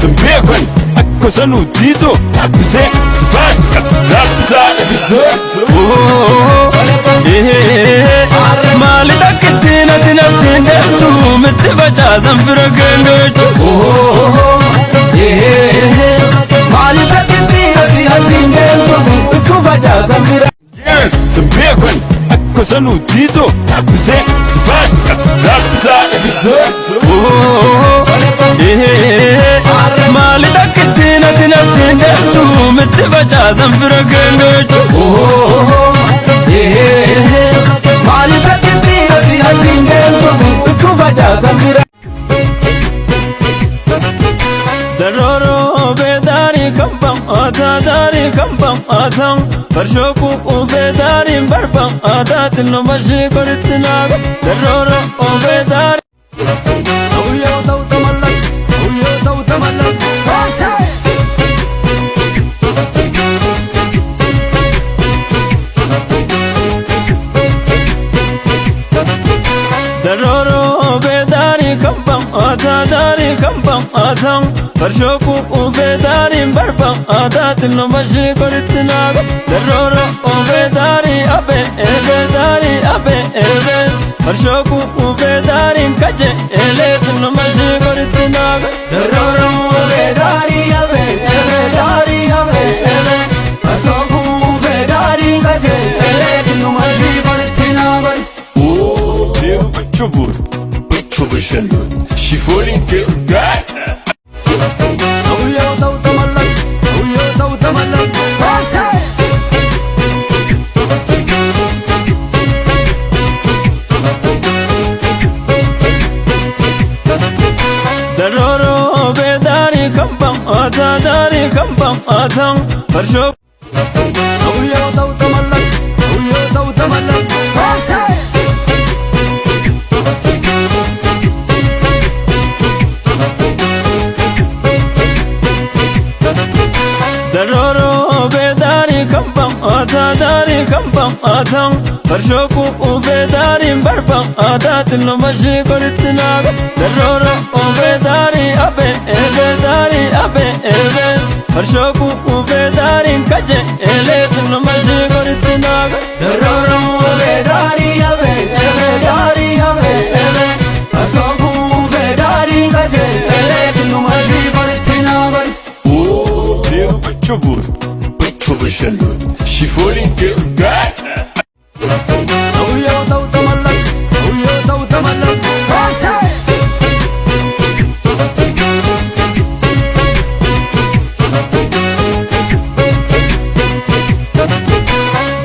Sembekon ako sa nudito Abse sifas Rapsa edito Mali takitina tinatina tu Mittifacha zanfira gendochu Mali takitina tinatina tu Mittifacha zanfira Sembekon ako sa nudito Abse sifas Rapsa edito Mali takitina tinatina tu Mittifacha zanfira gendochu Mali takitina tinatina tu Mittifacha zanfira Daroro bedari kambam ata dari kambam atang Barshoku bedari barbam ata tino mashi koritinaga Daroro bedari Sauyo tautamallak Farsa Daroro bedari kambam ata dari kambam atang Barshoku bedari barbam ata tino mashi koritinaga Daroro bedari abe Barshoku bedari kaje tino mashi koritinaga Daroro bedari abe Barshoku bedari kaje tino mashi koritinaga Oh, devo bachubur She falling girl guy Sauyo tautamallak Farsa Daroro bedari kambam ata dari kambam atang Barshoku Sauyo tautamallak Farsa Daroro bedari kambam ata dari kambam atang Barshoku bedari barbam ata tino mashi koritinaga Daroro bedari abe Barshoku bedari kaje tino mashi koritinaga Daroro bedari abe Barshoku bedari kaje tino mashi koritinaga Oh, devo bachubur She falling girl guy Sauyo tautamallak Farsa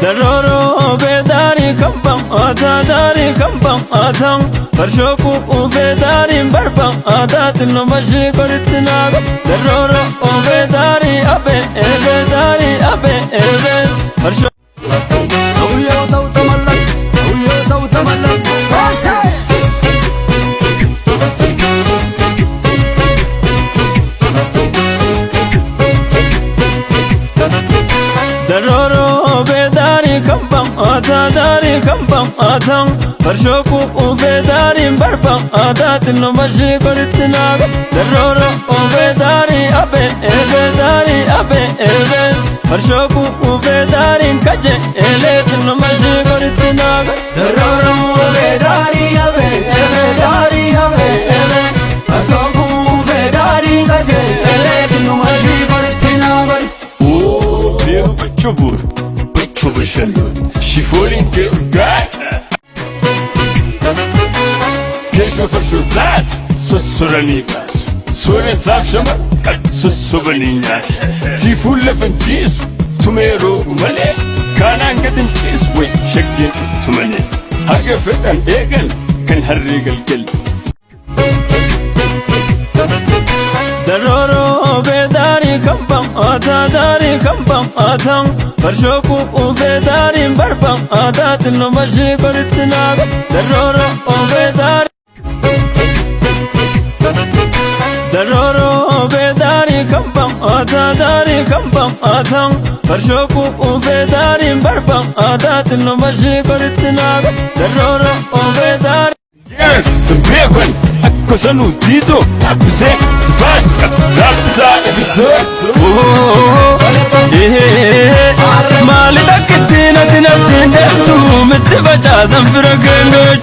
Daroro bedari kambam ata dari kambam atang Barshoku bedari barbam ata tino mashi koritinaga Daroro bedari abe Barshoku Sauyo tautamallak Farsa Daroro bedari kambam ata dari kambam atang Barshoku bedari barbam ata tino mashi koritinaga Daroro bedari abe Barshoku bedari kaje tino mashi koritinaga Daroro bedari abe Barshoku bedari kaje tino mashi koritinaga Oh, devo bachubur She falling girl guy Kesho farshutat Sussuranikas Sure safshama Sussubaninyak Tifulle fantis Tumero umale Kanan gatin is Wait shakin is tumane Haga fetan egan Kan harrigal gil Daroro bedari kambam ata dari kambam atang Barshoku bedari barbam ata tino mashi koritinaga Daroro bedari kambam ata dari kambam atang Barshoku bedari barbam ata tino mashi koritinaga Daroro bedari Sembekon ako sa nudito Abse sifas ساعدته مالي دكتينا تنتين دهتو متفجأ زنفرقنوش